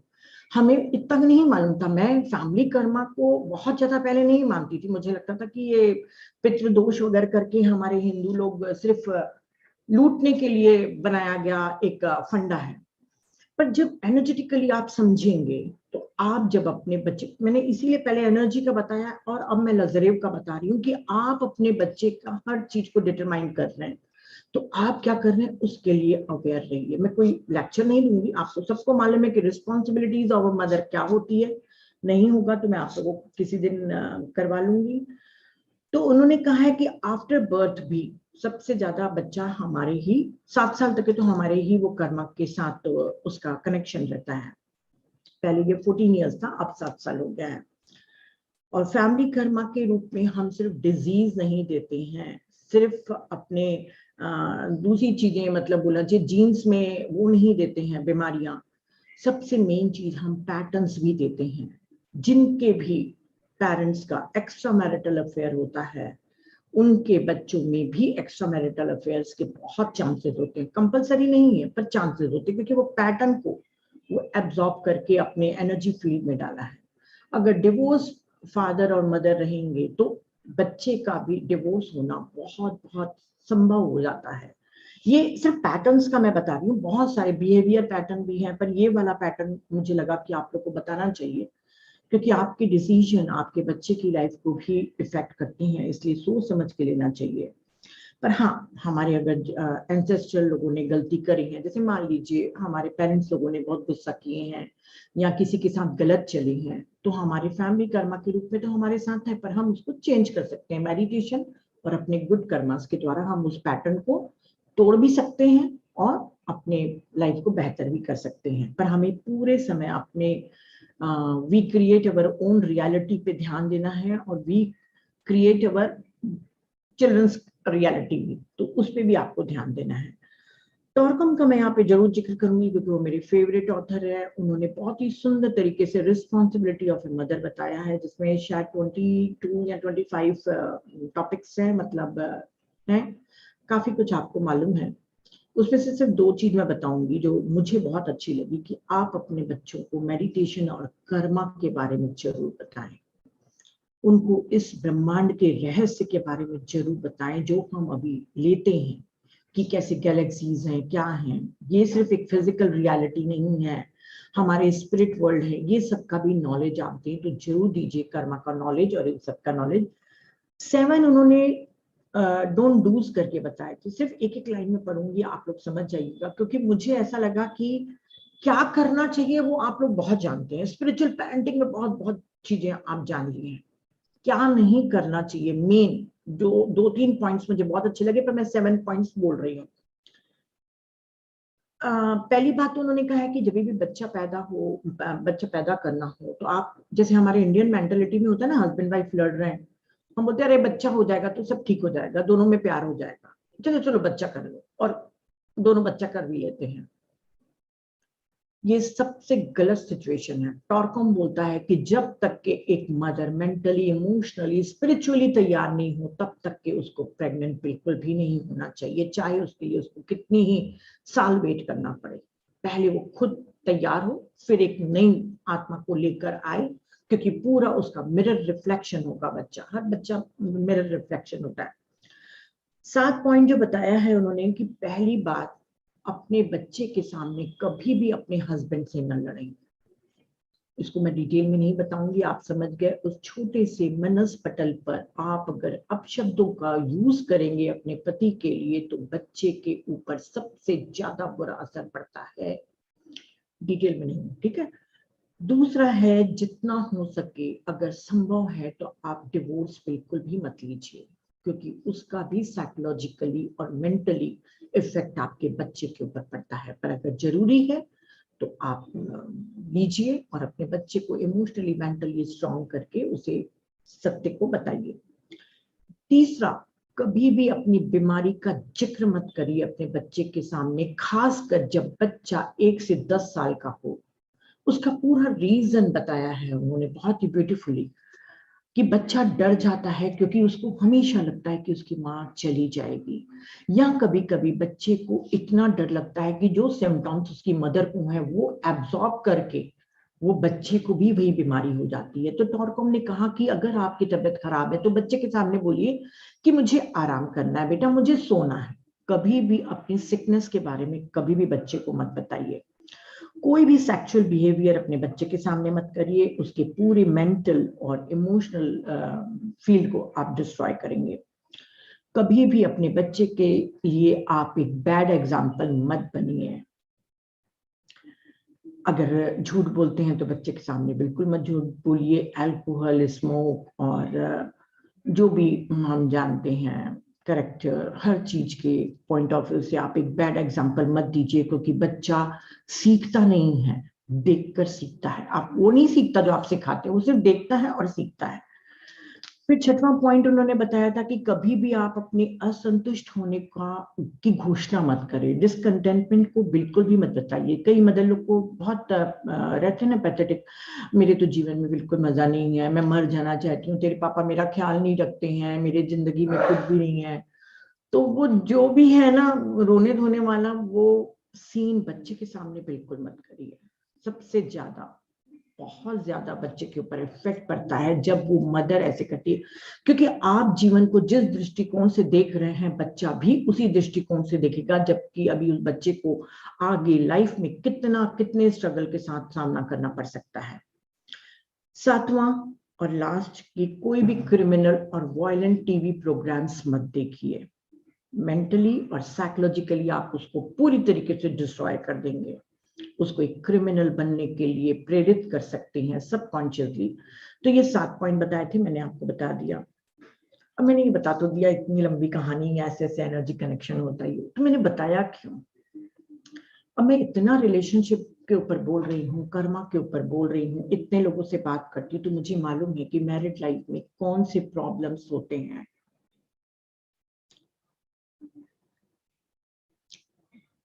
हमें इतना नहीं मालूम था। मैं फैमिली कर्मा को बहुत ज्यादा पहले नहीं मानती थी। मुझे लगता था कि ये पितृदोष वगैरह करके हमारे हिंदू लोग सिर्फ लूटने के लिए बनाया गया एक फंडा है। पर जब एनर्जेटिकली आप समझेंगे, तो आप जब अपने बच्चे, मैंने इसीलिए पहले एनर्जी का बताया और अब मैं लाज़ारेव का बता रही हूँ कि आप अपने बच्चे का हर चीज को डिटरमाइन कर रहे हैं, तो आप क्या कर रहे हैं उसके लिए अवेयर रहिए। मैं कोई लेक्चर नहीं दूंगी, आपको सबको मालूम है कि रिस्पॉन्सिबिलिटीज ऑफ अ मदर क्या होती है। नहीं होगा तो मैं आप सबको किसी दिन करवा लूंगी। तो उन्होंने कहा है कि आफ्टर बर्थ भी सबसे ज्यादा बच्चा हमारे ही 7 साल तक के, तो हमारे ही वो कर्मा के साथ तो उसका कनेक्शन रहता है। पहले ये 14 ईयर्स था, अब 7 साल हो गया है। और फैमिली कर्मा के रूप में हम सिर्फ डिजीज नहीं देते हैं, सिर्फ अपने दूसरी चीजें, मतलब बोला चाहिए जीन्स में वो नहीं देते हैं बीमारियां। सबसे मेन चीज हम पैटर्न्स भी देते हैं। जिनके भी पेरेंट्स का एक्स्ट्रा मैरिटल अफेयर होता है, उनके बच्चों में भी एक्स्ट्रा मैरिटल अफेयर्स के बहुत चांसेस होते हैं। कंपलसरी नहीं है, पर चांसेस होते हैं, क्योंकि वो पैटर्न को वो एब्जॉर्ब करके अपने एनर्जी फील्ड में डाला है। अगर डिवोर्स फादर और मदर रहेंगे, तो बच्चे का भी डिवोर्स होना बहुत बहुत संभव हो जाता है। ये सिर्फ पैटर्न्स का मैं बता रही हूँ, बहुत सारे बिहेवियर पैटर्न भी हैं, पर ये वाला पैटर्न मुझे लगा कि आप लोग को बताना चाहिए, क्योंकि आपके डिसीजन आपके बच्चे की लाइफ को भी इफेक्ट करती हैं, इसलिए सोच समझ के लेना चाहिए। पर हाँ, हमारे अगर एंसेस्ट्रल लोगों ने गलती करी है, जैसे मान लीजिए हमारे पेरेंट्स लोगों ने बहुत गुस्सा किए हैं या किसी के साथ गलत चले हैं, तो हमारे फैमिली कर्मा के रूप में तो हमारे साथ है, पर हम उसको चेंज कर सकते हैं मेडिटेशन और अपने गुड कर्मास के द्वारा। हम उस पैटर्न को तोड़ भी सकते हैं और अपने लाइफ को बेहतर भी कर सकते हैं। पर हमें पूरे समय अपने we create our own reality पे ध्यान देना है, और we create our children's reality भी, तो उस पर भी आपको ध्यान देना है। टॉरकम का मैं यहाँ पे जरूर जिक्र करूंगी क्योंकि वो मेरे फेवरेट ऑथर है। उन्होंने बहुत ही सुंदर तरीके से रिस्पॉन्सिबिलिटी ऑफ ए मदर बताया है, जिसमें शायद 22 या 25 टॉपिक्स है, मतलब है काफी कुछ आपको मालूम है। उसमें से सिर्फ 2 चीज मैं बताऊंगी जो मुझे बहुत अच्छी लगी, कि आप अपने बच्चों को मेडिटेशन और कर्मा के बारे में जरूर बताएं, उनको इस ब्रह्मांड के रहस्य के बारे में जरूर बताएं जो हम अभी लेते हैं, कि कैसे गैलेक्सीज हैं, क्या हैं, ये सिर्फ एक फिजिकल रियलिटी नहीं है, हमारे स्पिरिट वर्ल्ड है, ये सब का भी नॉलेज आप दें तो जरूर दीजिए, कर्मा का नॉलेज और इन सब का नॉलेज। 7 उन्होंने डोंट डूज करके बताया, तो सिर्फ एक एक लाइन में पढ़ूंगी, आप लोग समझ जाइएगा, क्योंकि मुझे ऐसा लगा कि क्या करना चाहिए वो आप लोग बहुत जानते हैं, स्पिरिचुअल पेरेंटिंग में बहुत बहुत चीजें आप जान लिए हैं, क्या नहीं करना चाहिए। मेन जो 2-3 पॉइंट्स मुझे बहुत अच्छे लगे, पर मैं 7 पॉइंट्स बोल रही हूँ। पहली बात तो उन्होंने कहा है कि जब भी बच्चा पैदा करना हो, तो आप जैसे हमारे इंडियन मेंटेलिटी में होता है ना, हस्बैंड वाइफ लड़ रहे हैं, हम बोलते हैं अरे बच्चा हो जाएगा तो सब ठीक हो जाएगा, दोनों में प्यार हो जाएगा, चलो चलो बच्चा कर लो, और दोनों बच्चा कर भी लेते हैं। ये सबसे गलत सिचुएशन है। टॉरकॉम बोलता है कि जब तक के एक मदर मेंटली, इमोशनली, स्पिरिचुअली तैयार नहीं हो, तब तक के उसको प्रेग्नेंट बिल्कुल भी नहीं होना चाहिए, चाहे उसके लिए उसको कितनी ही साल वेट करना पड़े। पहले वो खुद तैयार हो, फिर एक नई आत्मा को लेकर आए, क्योंकि पूरा उसका मिरर रिफ्लेक्शन होगा बच्चा, हर बच्चा मिरर रिफ्लेक्शन होता है। 7 पॉइंट जो बताया है उन्होंने, कि पहली बात, अपने बच्चे के सामने कभी भी अपने हस्बैंड से न लड़ें। इसको मैं डिटेल में नहीं बताऊंगी, आप समझ गए। उस छोटे से मनस पटल पर आप अगर अपशब्दों का यूज करेंगे अपने पति के लिए, तो बच्चे के ऊपर सबसे ज्यादा बुरा असर पड़ता है। डिटेल में नहीं, ठीक है। दूसरा है, जितना हो सके अगर संभव है तो आप डिवोर्स बिल्कुल भी मत लीजिए, क्योंकि उसका भी साइकोलॉजिकली और मेंटली इफेक्ट आपके बच्चे के ऊपर पड़ता है। पर अगर जरूरी है तो आप लीजिए और अपने बच्चे को इमोशनली, मेंटली स्ट्रांग करके उसे सत्य को बताइए। तीसरा, कभी भी अपनी बीमारी का जिक्र मत करिए अपने बच्चे के सामने, खासकर जब बच्चा 1 से 10 साल का हो। उसका पूरा रीजन बताया है उन्होंने बहुत ही ब्यूटीफुली, कि बच्चा डर जाता है क्योंकि उसको हमेशा लगता है कि उसकी माँ चली जाएगी, या कभी कभी बच्चे को इतना डर लगता है कि जो सिम्टम्स उसकी मदर को है वो एब्जॉर्ब करके वो बच्चे को भी वही बीमारी हो जाती है। तो टॉरकॉम ने कहा कि अगर आपकी तबीयत खराब है तो बच्चे के सामने बोलिए कि मुझे आराम करना है बेटा, मुझे सोना है। कभी भी अपनी सिकनेस के बारे में कभी भी बच्चे को मत बताइए। कोई भी सेक्सुअल बिहेवियर अपने बच्चे के सामने मत करिए, उसके पूरे मेंटल और इमोशनल फील्ड को आप डिस्ट्रॉय करेंगे। कभी भी अपने बच्चे के लिए आप एक बैड एग्जाम्पल मत बनिए। अगर झूठ बोलते हैं तो बच्चे के सामने बिल्कुल मत झूठ बोलिए। अल्कोहल, स्मोक और जो भी हम जानते हैं करेक्टर, हर चीज के पॉइंट ऑफ व्यू से आप एक बैड एग्जांपल मत दीजिए, क्योंकि बच्चा सीखता नहीं है, देखकर सीखता है। आप वो नहीं सीखता जो आप सिखाते हैं, वो सिर्फ देखता है और सीखता है। फिर 6वां पॉइंट उन्होंने बताया था कि कभी भी आप अपने असंतुष्ट होने की घोषणा मत करें, डिसकंटेंटमेंट को बिल्कुल भी मत बताइए। कई मदर लोग को बहुत रहते हैं ना पैथेटिक, मेरे तो जीवन में बिल्कुल मजा नहीं है, मैं मर जाना चाहती हूँ, तेरे पापा मेरा ख्याल नहीं रखते हैं, मेरे जिंदगी में कुछ भी नहीं है। तो वो जो भी है ना रोने धोने वाला, वो सीन बच्चे के सामने बिल्कुल मत करिए। सबसे ज्यादा, बहुत ज्यादा बच्चे के ऊपर इफेक्ट पड़ता है जब वो मदर ऐसे करती है, क्योंकि आप जीवन को जिस दृष्टिकोण से देख रहे हैं बच्चा भी उसी दृष्टिकोण से देखेगा, जबकि अभी उस बच्चे को आगे लाइफ में कितने स्ट्रगल के साथ सामना करना पड़ सकता है। 7वां और लास्ट, कि कोई भी क्रिमिनल और वायलेंट टीवी प्रोग्राम्स मत देखिए। मेंटली और साइकोलॉजिकली आप उसको पूरी तरीके से डिस्ट्रॉय कर देंगे, उसको एक क्रिमिनल बनने के लिए प्रेरित कर सकते हैं सबकॉन्शियसली। तो ये 7 पॉइंट बताए थे, मैंने आपको बता दिया। अब मैंने ये बता तो दिया, इतनी लंबी कहानी, ऐसे ऐसे एनर्जी कनेक्शन होता ही हो, तो मैंने बताया क्यों? अब मैं इतना रिलेशनशिप के ऊपर बोल रही हूँ, कर्मा के ऊपर बोल रही हूँ, इतने लोगों से बात करती हूँ, तो मुझे मालूम है कि मैरिड लाइफ में कौन से प्रॉब्लम्स होते हैं।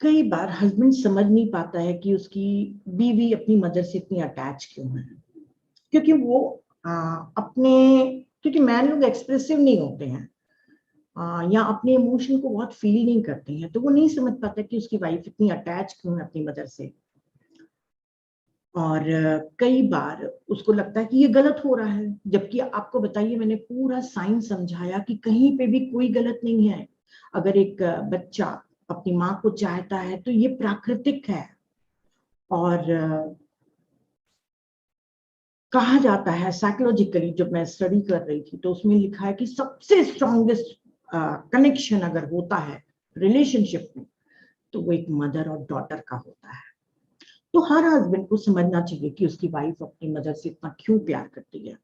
कई बार हस्बैंड समझ नहीं पाता है कि उसकी बीवी अपनी मदर से इतनी अटैच क्यों है, क्योंकि वो अपने, क्योंकि मैन लोग एक्सप्रेसिव नहीं होते हैं, या अपने इमोशन को बहुत फील नहीं करते हैं, तो वो नहीं समझ पाता कि उसकी वाइफ इतनी अटैच क्यों है अपनी मदर से। और कई बार उसको लगता है कि ये गलत हो रहा है, जबकि आपको बताइए, मैंने पूरा साइंस समझाया कि कहीं पे भी कोई गलत नहीं है। अगर एक बच्चा अपनी माँ को चाहता है तो ये प्राकृतिक है। और कहा जाता है साइकोलॉजिकली, जब मैं स्टडी कर रही थी तो उसमें लिखा है कि सबसे स्ट्रॉन्गेस्ट कनेक्शन अगर होता है रिलेशनशिप में, तो वो एक मदर और डॉटर का होता है। तो हर हस्बैंड को समझना चाहिए कि उसकी वाइफ अपनी मदर से इतना क्यों प्यार करती है।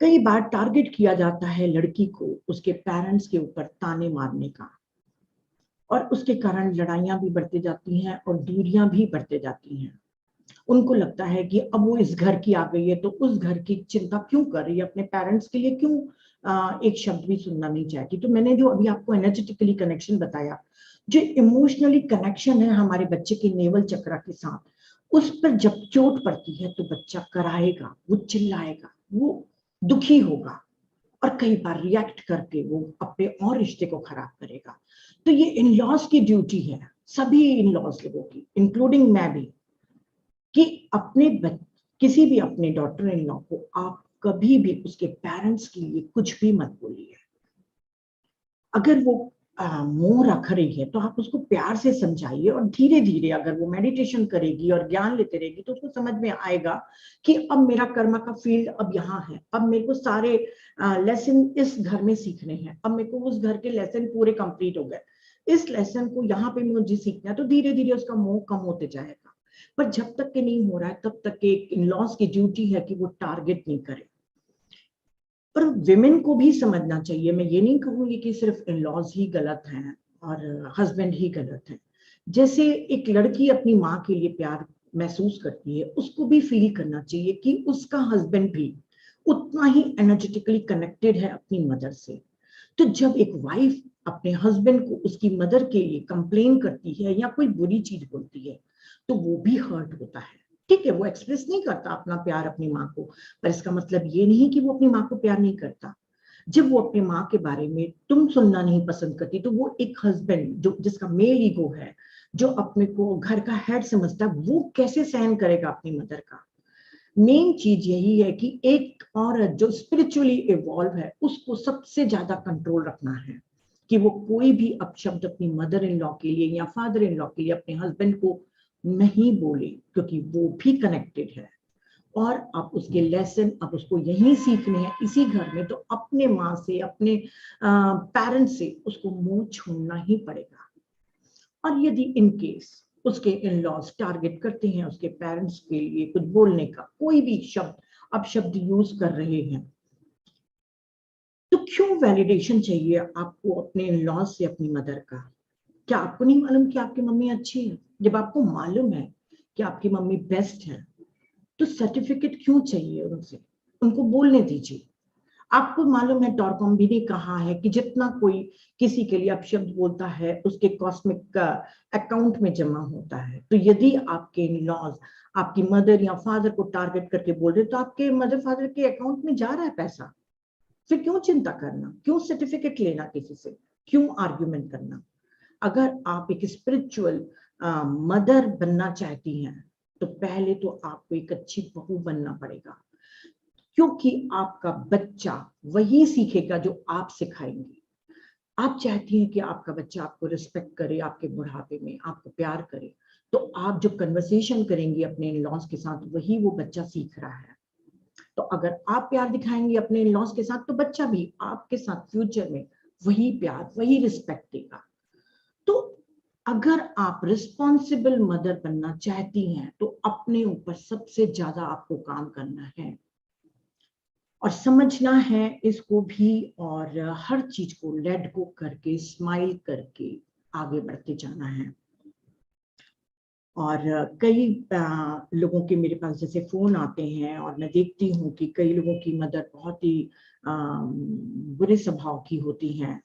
कई बार टारगेट किया जाता है लड़की को उसके पेरेंट्स के ऊपर ताने मारने का, और उसके कारण लड़ाइयां भी बढ़ती जाती हैं और दूरियां भी बढ़ते जाती हैं। उनको लगता है कि अब वो इस घर की आ गई है तो उस घर की चिंता क्यों कर रही है, अपने पेरेंट्स के लिए क्यों एक शब्द भी सुनना नहीं चाहती। तो मैंने जो अभी आपको एनर्जेटिकली कनेक्शन बताया, जो इमोशनली कनेक्शन है हमारे बच्चे के नेवल चक्र के साथ, उस पर जब चोट पड़ती है तो बच्चा कराएगा, वो चिल्लाएगा, वो दुखी होगा, और कई बार रिएक्ट करके वो अपने और रिश्ते को खराब करेगा। तो ये इन लॉज की ड्यूटी है, सभी इन लॉज लोगों की, इंक्लूडिंग मैं भी, कि अपने किसी भी अपने डॉटर इन लॉ को आप कभी भी उसके पेरेंट्स के लिए कुछ भी मत बोलिए। अगर वो मुंह रख रही है तो आप उसको प्यार से समझाइए, और धीरे धीरे अगर वो मेडिटेशन करेगी और ज्ञान लेते रहेगी तो उसको समझ में आएगा कि अब मेरा कर्मा का फील्ड अब यहाँ है, अब मेरे को सारे लेसन इस घर में सीखने हैं, अब मेरे को उस घर के लेसन पूरे कंप्लीट हो गए, इस लेसन को यहाँ पे मुझे सीखना है। तो धीरे धीरे उसका मोह कम होते जाएगा। पर जब तक के नहीं हो रहा है तब तक के इन लॉज की ड्यूटी है कि वो टारगेट नहीं करे। पर विमेन को भी समझना चाहिए, मैं ये नहीं कहूंगी कि सिर्फ इन लॉज ही गलत हैं और हस्बैंड ही गलत है। जैसे एक लड़की अपनी माँ के लिए प्यार महसूस करती है, उसको भी फील करना चाहिए कि उसका हस्बैंड भी उतना ही एनर्जेटिकली कनेक्टेड है अपनी मदर से। तो जब एक वाइफ अपने हस्बैंड को उसकी मदर के लिए कंप्लेन करती है या कोई बुरी चीज बोलती है, तो वो भी हर्ट होता है। ठीक है, वो एक्सप्रेस नहीं करता अपना प्यार अपनी माँ को, पर इसका मतलब ये नहीं कि वो अपनी माँ को प्यार नहीं करता। जब वो अपनी माँ के बारे में तुम सुनना नहीं पसंद करती, तो वो एक हस्बैंड जो जिसका मेल ईगो है, जो अपने को घर का हेड समझता है, वो कैसे सहन करेगा अपनी मदर का। मेन चीज यही है कि एक औरत जो स्पिरिचुअली इवॉल्व है उसको सबसे ज्यादा कंट्रोल रखना है कि वो कोई भी अपशब्द अपनी मदर इन लॉ के लिए या फादर इन लॉ के लिए अपने हस्बैंड को नहीं बोले, क्योंकि वो भी कनेक्टेड है। और आप उसके लेसन अब उसको यहीं सीखने हैं इसी घर में, तो अपने माँ से अपने पेरेंट्स से उसको मुंह छोड़ना ही पड़ेगा। और यदि इन केस उसके इन लॉज टारगेट करते हैं उसके पेरेंट्स के लिए कुछ बोलने का, कोई भी शब्द अपशब्द यूज कर रहे हैं, तो क्यों वैलिडेशन चाहिए आपको अपने इन लॉज से अपनी मदर का? क्या आपको नहीं मालूम कि आपकी मम्मी अच्छी है? जब आपको मालूम है कि आपकी मम्मी बेस्ट है, तो सर्टिफिकेट क्यों चाहिए उनसे? उनको बोलने दीजिए। आपको मालूम है टॉरकॉम भी ने कहा है कि जितना कोई किसी के लिए अपशब्द बोलता है उसके कॉस्मिक अकाउंट में जमा होता है। तो यदि आपके इन लॉज आपकी मदर या फादर को टारगेट करके बोल रहे, तो आपके मदर फादर के अकाउंट में जा रहा है पैसा। फिर क्यों चिंता करना, क्यों सर्टिफिकेट लेना किसी से, क्यों आर्ग्यूमेंट करना? अगर आप एक स्पिरिचुअल मदर बनना चाहती हैं, तो पहले तो आपको एक अच्छी बहू बनना पड़ेगा, क्योंकि आपका बच्चा वही सीखेगा जो आप सिखाएंगे। आप चाहती हैं कि आपका बच्चा आपको रिस्पेक्ट करे, आपके बुढ़ापे में आपको प्यार करे, तो आप जो कन्वर्सेशन करेंगी अपने इन लॉज के साथ वही वो बच्चा सीख रहा है। तो अगर आप प्यार दिखाएंगे अपने इन लॉज के साथ, तो बच्चा भी आपके साथ फ्यूचर में वही प्यार, वही रिस्पेक्ट देगा। तो अगर आप रिस्पॉन्सिबल मदर बनना चाहती हैं तो अपने ऊपर सबसे ज्यादा आपको काम करना है और समझना है इसको भी, और हर चीज को लेट गो करके स्माइल करके आगे बढ़ते जाना है। और कई लोगों के मेरे पास जैसे फोन आते हैं और मैं देखती हूँ कि कई लोगों की मदर बहुत ही बुरे स्वभाव की होती हैं,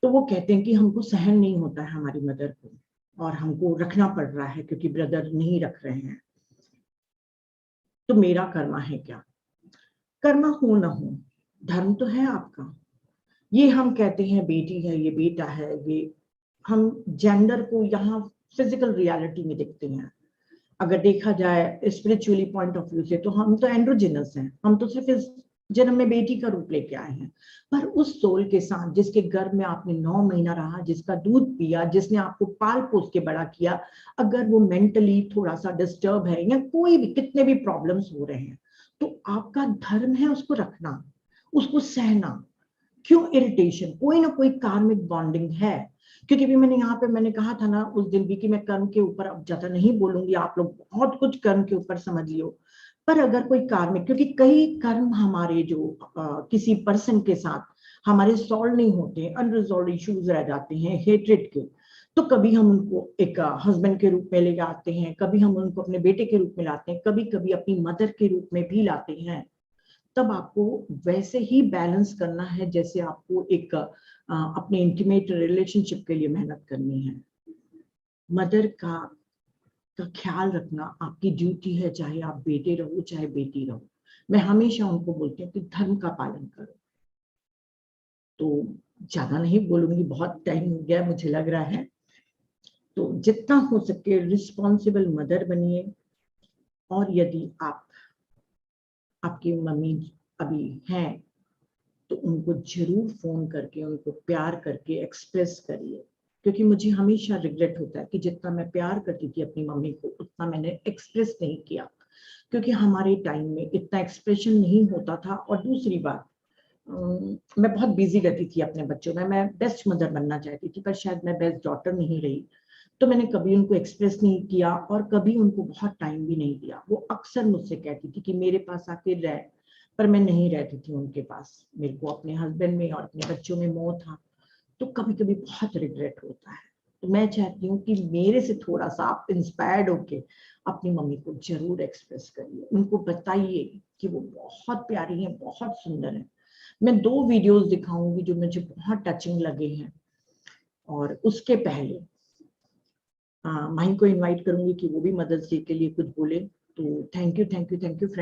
तो वो कहते हैं कि हमको सहन नहीं होता है हमारी मदर को और हमको रखना पड़ रहा है क्योंकि ब्रदर नहीं रख रहे हैं। तो मेरा कर्मा है क्या? कर्मा हो ना हो, धर्म तो है आपका। ये हम कहते हैं बेटी है, ये बेटा है, ये हम जेंडर को यहाँ फिजिकल रियलिटी में देखते हैं। अगर देखा जाए स्पिरिचुअली पॉइंट ऑफ व्यू से तो हम तो एंड्रोजिनस हैं, हम तो सिर्फ इस जन्म में बेटी का रूप लेके आए हैं। पर उस सोल के साथ जिसके गर्भ में आपने 9 महीना रहा, जिसका दूध पिया, जिसने आपको पाल पोस के बड़ा किया, अगर वो मेंटली थोड़ा सा डिस्टर्ब है या कोई भी कितने भी प्रॉब्लम्स हो रहे हैं, तो आपका धर्म है उसको रखना, उसको सहना। क्यों इरिटेशन? कोई ना कोई कार्मिक बॉन्डिंग है। क्योंकि भी मैंने यहाँ पे मैंने कहा था ना उस दिन भी कि मैं कर्म के ऊपर अब ज्यादा नहीं बोलूंगी, आप लोग बहुत कुछ कर्म के ऊपर समझ लियो। पर अगर कोई कार्मिक, क्योंकि कई कर्म हमारे जो किसी पर्सन के साथ हमारे सॉल्व नहीं होते, अनरिजॉल्व इश्यूज रह जाते हैं हेट्रेड के, तो कभी हम उनको एक हस्बैंड के रूप में ले आते हैं, कभी हम उनको अपने बेटे के रूप में लाते हैं, कभी कभी अपनी मदर के रूप में भी लाते हैं। तब आपको वैसे ही बैलेंस करना है जैसे आपको एक अपने इंटीमेट रिलेशनशिप के लिए मेहनत करनी है। मदर का ख्याल रखना आपकी ड्यूटी है, चाहे आप बेटे रहो चाहे बेटी रहो। मैं हमेशा उनको बोलती हूँ कि धर्म का पालन करो। तो ज्यादा नहीं बोलूंगी, बहुत टाइम हो गया मुझे लग रहा है। तो जितना हो सके रिस्पॉन्सिबल मदर बनिए। और यदि आपकी मम्मी अभी हैं तो उनको जरूर फोन करके उनको प्यार करके एक्सप्रेस करिए। क्योंकि मुझे हमेशा रिग्रेट होता है कि जितना मैं प्यार करती थी अपनी मम्मी को उतना मैंने एक्सप्रेस नहीं किया, क्योंकि हमारे टाइम में इतना एक्सप्रेशन नहीं होता था। और दूसरी बात, मैं बहुत बिजी रहती थी अपने बच्चों में, मैं बेस्ट मदर बनना चाहती थी पर शायद मैं बेस्ट डॉटर नहीं रही। तो मैंने कभी उनको एक्सप्रेस नहीं किया और कभी उनको बहुत टाइम भी नहीं दिया। वो अक्सर मुझसे कहती थी कि मेरे पास आके रह, पर मैं नहीं रहती थी उनके पास। मेरे को अपने हस्बैंड में और अपने बच्चों में मोह था। तो कभी कभी बहुत रिग्रेट होता है। तो मैं चाहती हूँ कि मेरे से थोड़ा सा आप इंस्पायर्ड होके अपनी मम्मी को जरूर एक्सप्रेस करिए, उनको बताइए कि वो बहुत प्यारी है, बहुत सुंदर है। मैं 2 वीडियोस दिखाऊंगी जो मुझे बहुत टचिंग लगे हैं। और उसके पहले माही को इनवाइट करूंगी कि वो भी मदर्स डे के लिए कुछ बोले। तो थैंक यू फ्रेंड।